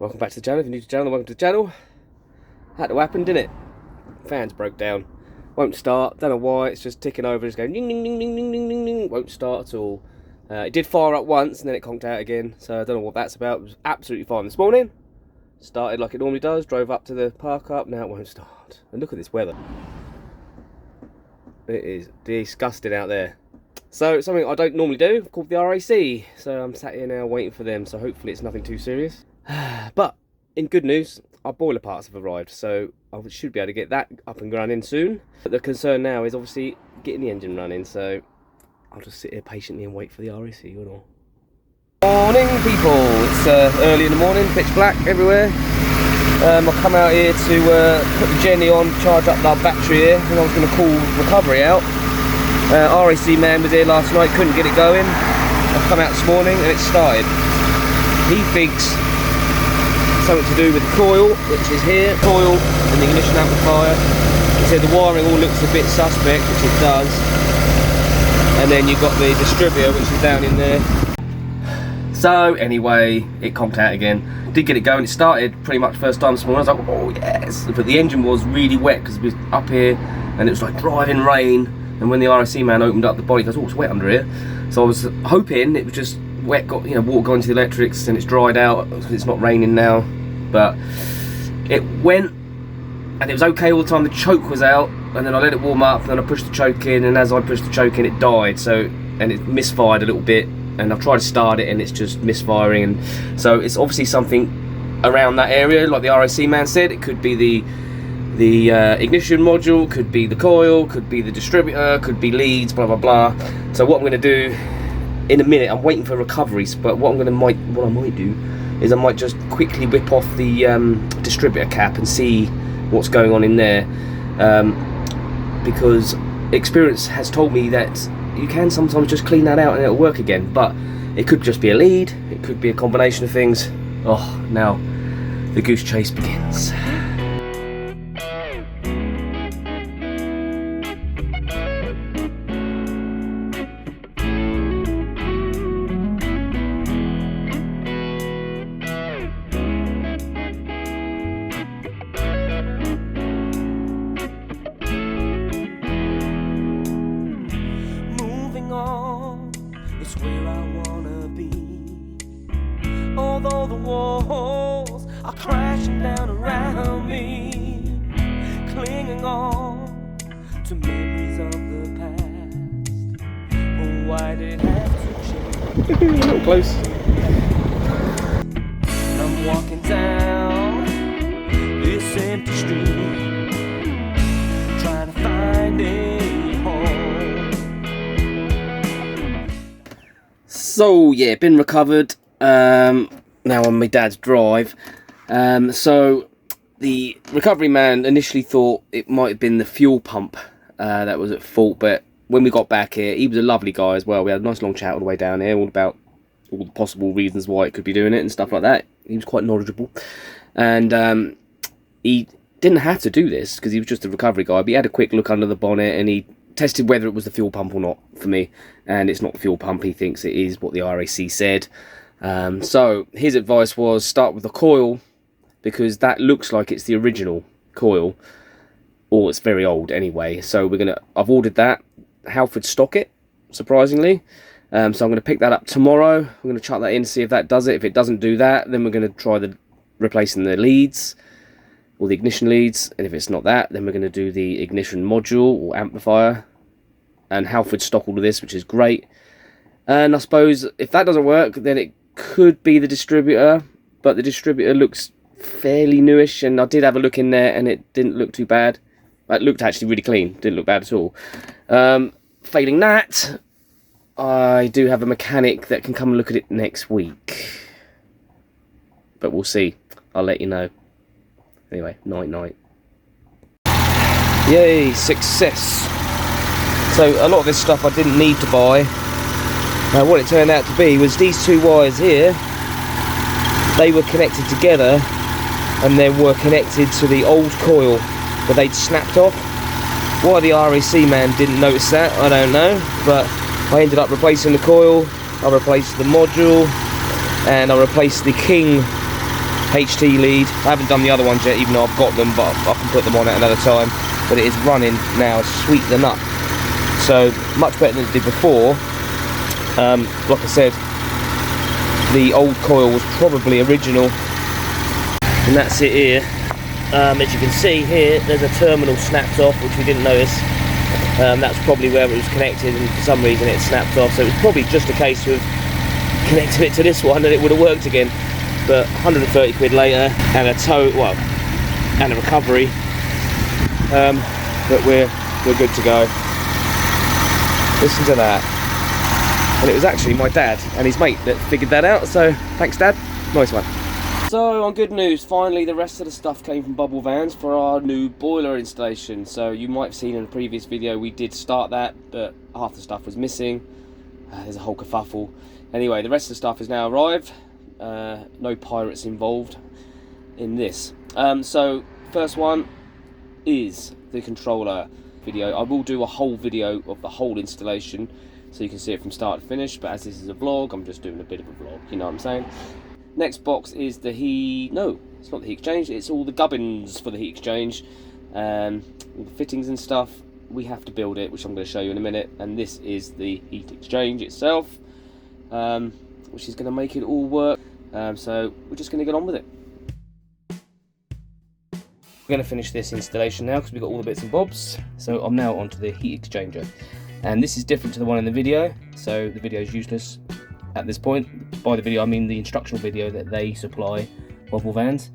Welcome back to the channel. If you're new to the channel, welcome to the channel. Had to happen, didn't it? Fans broke down. Won't start. Don't know why. It's just ticking over. It's going ding ding ding ding ding ding ding ding. Won't start at all. It did fire up once and then it conked out again. So I don't know what that's about. It was absolutely fine this morning. Started like it normally does. Drove up to the park up. Now it won't start. And look at this weather. It is disgusting out there. So it's something I don't normally do, called the RAC. So I'm sat here now waiting for them. So hopefully it's nothing too serious. But in good news, our boiler parts have arrived, so I should be able to get that up and running soon. But the concern now is obviously getting the engine running, so I'll just sit here patiently and wait for the RAC or not. Morning people, it's early in the morning, pitch black everywhere. I've come out here to put the Jenny on, charge up our battery here, and I was going to call recovery out. RAC man was here last night, couldn't get it going. I've come out this morning and it started. He thinks something to do with the coil, which is here, coil and the ignition amplifier. He said the wiring all looks a bit suspect, which it does. And then you've got the distributor, which is down in there. So anyway, it conked out again. Did get it going, it started pretty much first time this morning. I was like, oh yes, but the engine was really wet because we was up here and it was like driving rain. And when the RAC man opened up the body, he goes, oh, it's wet under here. So I was hoping it was just wet, got, you know, water got into the electrics and it's dried out. It's not raining now, but it went and it was okay all the time. The choke was out, and then I let it warm up, and then I pushed the choke in, and as I pushed the choke in, it died. So, and it misfired a little bit, and I've tried to start it and it's just misfiring. And so it's obviously something around that area, like the RAC man said. It could be the ignition module, could be the coil, could be the distributor, could be leads, blah blah blah. So what I'm going to do in a minute, I'm waiting for recoveries, but what I might do is I might just quickly whip off the distributor cap and see what's going on in there, because experience has told me that you can sometimes just clean that out and it'll work again, but it could just be a lead, it could be a combination of things. Oh, now the goose chase begins. It's where I wanna be. Although the walls are crashing down around me, clinging on to memories of the past. Oh, why did it have to change? A little close. And I'm walking down this empty street, trying to find a home. So yeah, been recovered, now on my dad's drive. So the recovery man initially thought it might have been the fuel pump that was at fault, but when we got back here, he was a lovely guy as well. We had a nice long chat all the way down here, all about all the possible reasons why it could be doing it and stuff like that. He was quite knowledgeable, and he didn't have to do this because he was just a recovery guy, but he had a quick look under the bonnet and he tested whether it was the fuel pump or not for me, and it's not the fuel pump. He thinks it is what the RAC said. So his advice was start with the coil, because that looks like it's the original coil, or it's very old anyway. So I've ordered that. Halford stock it, surprisingly. So I'm going to pick that up tomorrow. I'm going to chuck that in, see if that does it. If it doesn't do that, then we're going to try replacing the leads, or the ignition leads, and if it's not that, then we're going to do the ignition module or amplifier. And Halford stock all of this, which is great. And I suppose if that doesn't work, then it could be the distributor, but the distributor looks fairly newish, and I did have a look in there and it didn't look too bad. It looked actually really clean, didn't look bad at all. Failing that, I do have a mechanic that can come and look at it next week, but we'll see. I'll let you know. Anyway, night. Yay, success. So a lot of this stuff I didn't need to buy. What it turned out to be was these two wires here, they were connected together and they were connected to the old coil, but they'd snapped off. Why the RAC man didn't notice that, I don't know, but I ended up replacing the coil, I replaced the module, and I replaced the king HT lead. I haven't done the other ones yet, even though I've got them, but I can put them on at another time. But it is running now as sweet as a nut. So much better than it did before. Like I said, the old coil was probably original, and that's it here. As you can see here, there's a terminal snapped off, which we didn't notice. That's probably where it was connected, and for some reason it snapped off. So it was probably just a case of connecting it to this one and it would have worked again. But 130 quid later, and a tow, well, and a recovery. But we're good to go. Listen to that. And it was actually my dad and his mate that figured that out, so thanks Dad, nice one. So on good news, finally the rest of the stuff came from Bobil Vans for our new boiler installation. So you might have seen in a previous video we did start that, but half the stuff was missing. There's a whole kerfuffle. Anyway, the rest of the stuff has now arrived. No pirates involved in this. So first one is the controller video. I will do a whole video of the whole installation, so you can see it from start to finish, but as this is a vlog, I'm just doing a bit of a vlog, you know what I'm saying? Next box is the no, it's not the heat exchange, it's all the gubbins for the heat exchange. All the fittings and stuff, we have to build it, which I'm going to show you in a minute, and this is the heat exchange itself, which is going to make it all work. So we're just going to get on with it. We're going to finish this installation now because we've got all the bits and bobs. So I'm now onto the heat exchanger. And this is different to the one in the video, so the video is useless at this point. By the video I mean the instructional video that they supply, Bobil Vans.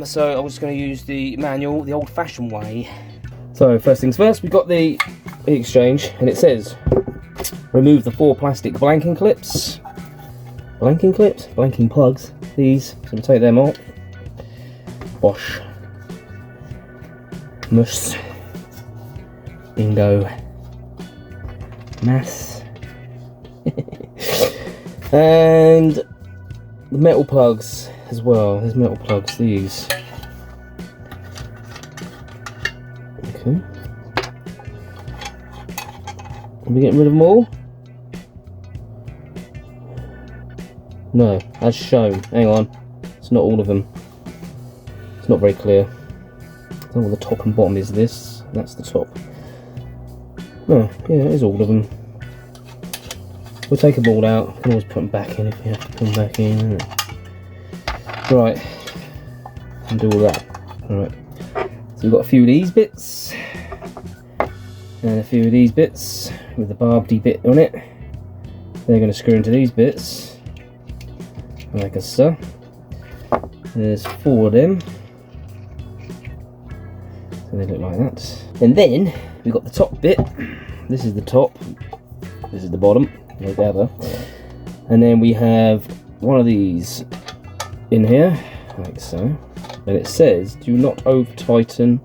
So I was just going to use the manual, the old-fashioned way. So first things first, we've got the heat exchange, and it says remove the 4 plastic blanking clips. Blanking plugs. These, so we'll take them off. Bosh. Mus. Bingo. Mass. And the metal plugs as well. There's metal plugs, these. Okay. Are we getting rid of them all? No, as shown. Hang on. It's not all of them. It's not very clear. I don't know what the top and bottom is this. That's the top. Oh, yeah, it is all of them. We'll take them all out. You can always put them back in if you have to put them back in. Right. And do all that. Alright. So we've got a few of these bits. And a few of these bits with the barbedy bit on it. They're going to screw into these bits. Like so. There's 4 of them. So they look like that. And then we've got the top bit. This is the top. This is the bottom. Together. And then we have one of these in here, like so. And it says, do not over tighten.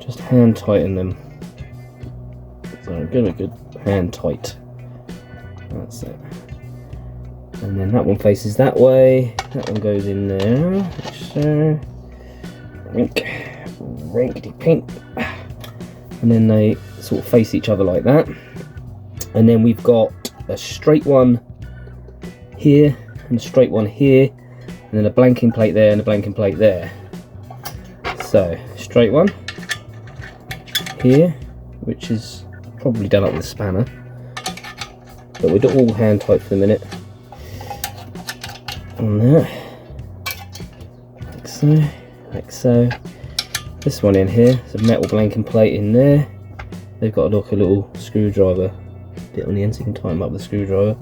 Just hand tighten them. So give it a good hand tight. That's it. And then that one faces that way. That one goes in there. Like so. Rinkety pink. And then they sort of face each other like that. And then we've got a straight one here and a straight one here, and then a blanking plate there and a blanking plate there. So straight one here, which is probably done up with a spanner, but we'll do all hand tight for the minute on there, like so. This one in here, there's a metal blanking plate in there. They've got like a little screwdriver bit on the end, so you can tighten them up with a screwdriver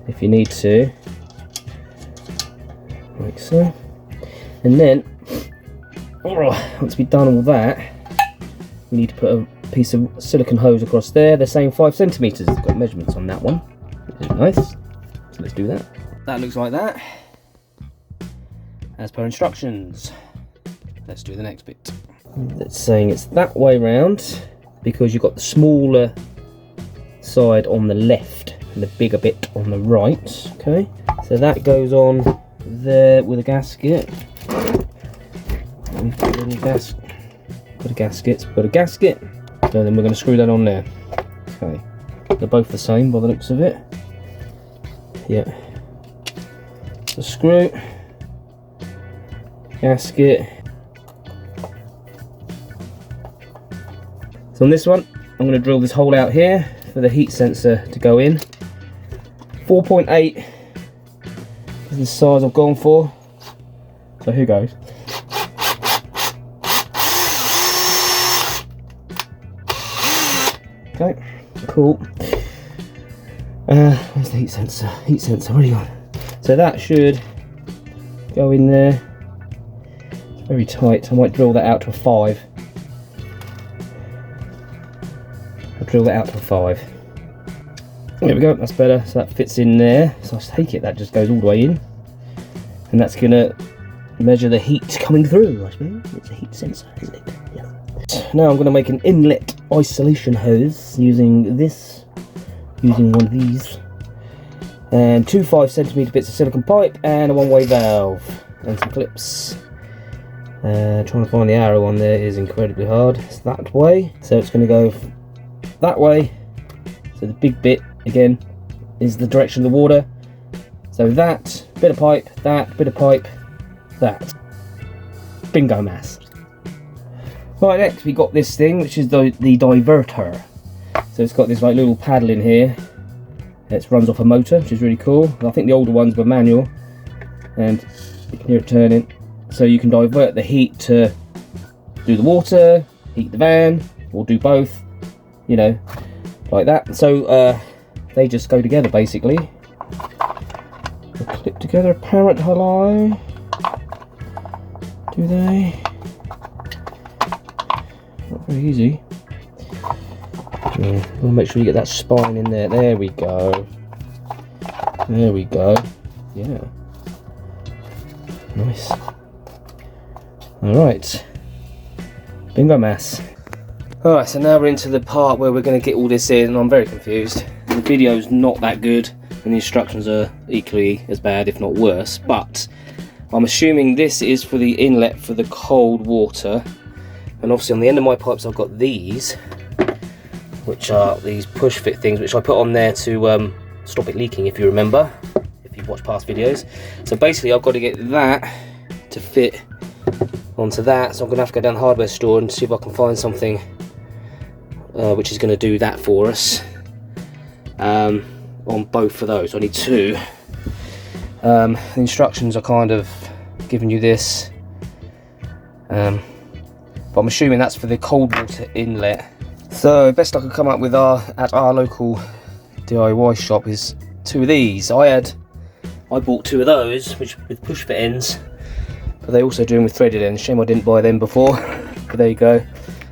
if you need to, like so. And then, once we've done all that, we need to put a piece of silicone hose across there. They're saying 5 centimeters. It's got measurements on that one, which is nice. So let's do that. That looks like that, as per instructions. Let's do the next bit. It's saying it's that way round because you've got the smaller side on the left and the bigger bit on the right. Okay, so that goes on there with a gasket. Put a gasket. So then we're going to screw that on there. Okay, they're both the same by the looks of it. Yeah. The screw, gasket. So on this one, I'm going to drill this hole out here for the heat sensor to go in. 4.8 is the size I've gone for. So here goes. Okay, cool. Where's the heat sensor? Heat sensor, where are you gone? So that should go in there. It's very tight. I might drill that out to a 5. I'll drill that out to a 5. There we go, that's better. So that fits in there. So I take it that just goes all the way in. And that's going to measure the heat coming through, I suppose. It's a heat sensor, isn't it? Yeah. Now I'm going to make an inlet isolation hose using one of these. And 2 5cm bits of silicone pipe and a one-way valve and some clips. Trying to find the arrow on there is incredibly hard. It's that way, so it's going to go that way. So the big bit again is the direction of the water. So that bit of pipe, that bit of pipe, that. Bingo mass. Right, next we got this thing, which is the diverter. So it's got this like little paddle in here. It runs off a motor, which is really cool. I think the older ones were manual, and you can hear it turning. So you can divert the heat to do the water, heat the van, or do both, you know, like that. So they just go together basically. They clip together apparently. Do they? Not very easy. Yeah, we'll make sure you get that spine in there. There we go. There we go. Yeah. Nice. Alright. Bingo mass. Alright, so now we're into the part where we're going to get all this in, and I'm very confused. The video's not that good, and the instructions are equally as bad, if not worse, but I'm assuming this is for the inlet for the cold water. And obviously on the end of my pipes I've got these, which are these push fit things, which I put on there to stop it leaking, if you remember, if you've watched past videos. So basically I've got to get that to fit onto that, so I'm going to have to go down the hardware store and see if I can find something which is going to do that for us on both of those. I need 2. The instructions are kind of giving you this, but I'm assuming that's for the cold water inlet. So best I could come up with at our local DIY shop is 2 of these. I bought 2 of those, which with push fit ends, but they also do them with threaded ends. Shame I didn't buy them before, but there you go.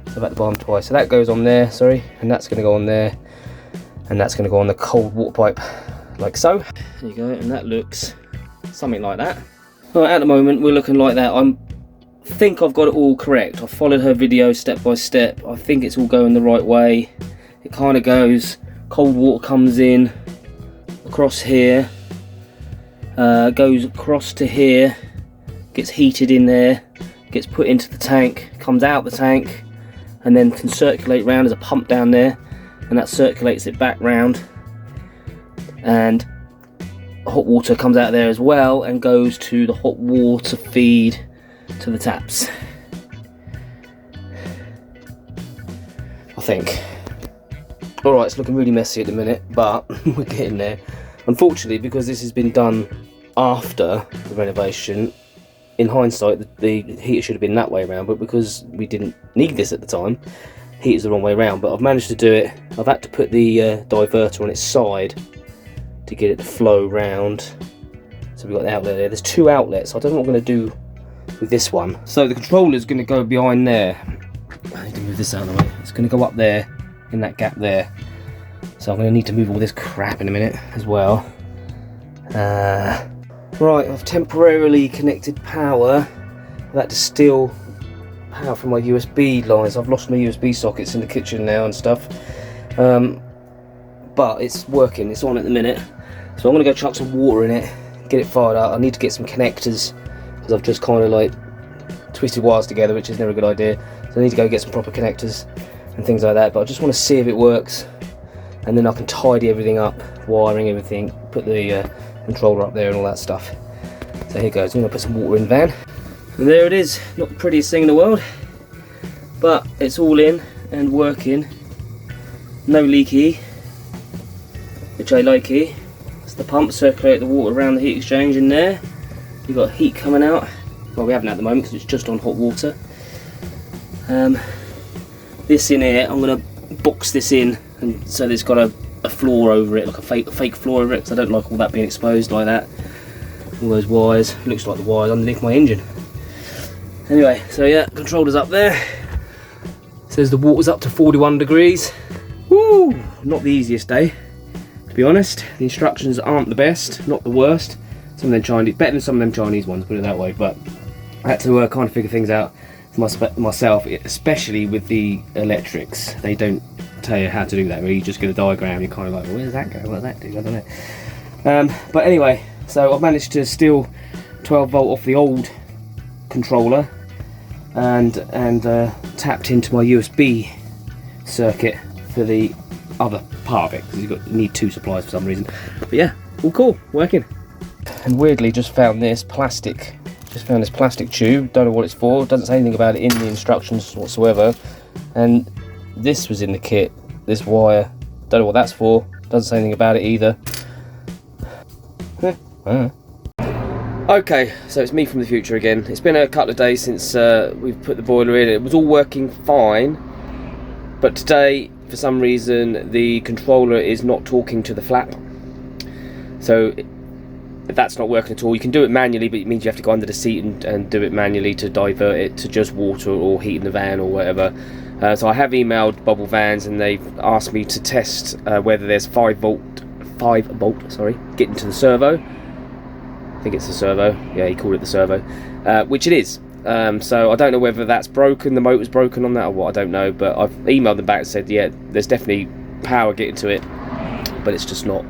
So I've had to buy them twice. So that goes on there, sorry, and that's going to go on there, and that's going to go on the cold water pipe, like so. There you go, and that looks something like that. Right, at the moment we're looking like that. I think I've got it all correct. I've followed her video step by step. I think it's all going the right way. It kind of goes, cold water comes in across here, goes across to here, gets heated in there, gets put into the tank, comes out the tank, and then can circulate round. There's a pump down there, and that circulates it back round, and hot water comes out there as well and goes to the hot water feed to the taps, I think. Alright, it's looking really messy at the minute, but we're getting there. Unfortunately, because this has been done after the renovation, in hindsight the heater should have been that way around, but because we didn't need this at the time, heater's the wrong way around. But I've managed to do it. I've had to put the diverter on its side to get it to flow round. So we've got the outlet there. There's 2 outlets. I don't know what I'm going to do with this one. So the controller's going to go behind there. I need to move this out of the way. It's going to go up there in that gap there. So I'm going to need to move all this crap in a minute as well. Right, I've temporarily connected power. I've had to steal power from my USB lines. I've lost my USB sockets in the kitchen now and stuff. But it's working, it's on at the minute. So I'm going to go chuck some water in it, get it fired up. I need to get some connectors, because I've just kind of like twisted wires together, which is never a good idea. So I need to go get some proper connectors and things like that. But I just want to see if it works. and then I can tidy everything up, wiring everything, put the controller up there and all that stuff. So here goes. I'm going to put some water in the van. And there it is. Not the prettiest thing in the world, but it's all in and working. No leaky, which I like here. It's the pump, circulate the water around the heat exchange in there. You've got heat coming out. Well, we haven't at the moment because it's just on hot water. This in here, I'm going to box this in, and so there's got a floor over it, like a fake floor over it, because I don't like all that being exposed like that. All those wires, looks like the wires underneath my engine. Anyway, so yeah, controller's up there. Says the water's up to 41 degrees. Woo! Not the easiest day, to be honest. The instructions aren't the best, not the worst. Some of them Chinese, better than some of them Chinese ones, put it that way. But I had to kind of figure things out for myself, especially with the electrics. They don't tell you how to do that. Really, you just get a diagram. You're kind of like, well, where does that go? What does that do? I don't know. But anyway, so I've managed to steal 12 volt off the old controller and tapped into my USB circuit for the other part of it, because you need two supplies for some reason. But yeah, all cool, working. And weirdly, just found this plastic tube. Don't know what it's for. Doesn't say anything about it in the instructions whatsoever. And this was in the kit. This wire. Don't know what that's for. Doesn't say anything about it either. Okay, so it's me from the future again. It's been a couple of days since we've put the boiler in. It was all working fine, but today, for some reason, the controller is not talking to the flap. So that's not working at all. You can do it manually, but it means you have to go under the seat and do it manually to divert it to just water or heat in the van or whatever. So I have emailed Bobil Vans, and they've asked me to test whether there's 5 volt, getting to the servo. I think it's the servo. Yeah, he called it the servo, which it is. So I don't know whether that's broken, the motor's broken on that or what, I don't know. But I've emailed them back and said, yeah, there's definitely power getting to it, but it's just not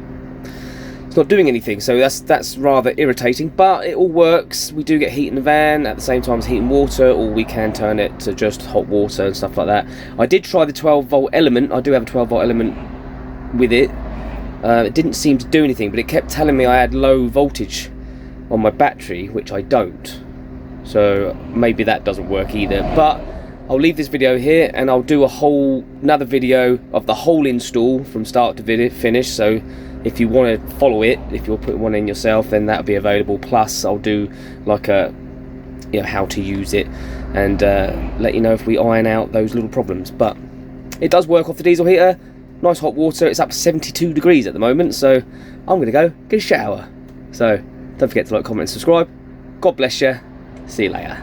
doing anything. So that's rather irritating, but it all works. We do get heat in the van at the same time as heat and water, or we can turn it to just hot water and stuff like that. I did try the 12 volt element. I do have a 12 volt element with it. It didn't seem to do anything, but it kept telling me I had low voltage on my battery, which I don't. So maybe that doesn't work either. But I'll leave this video here, and I'll do another video of the whole install from start to finish. So if you want to follow it, if you're putting one in yourself, then that'll be available. Plus I'll do like a how to use it, and let you know if we iron out those little problems. But it does work off the diesel heater. Nice hot water. It's up to 72 degrees at the moment, so I'm gonna go get a shower. So don't forget to like, comment and subscribe. God bless you. See you later.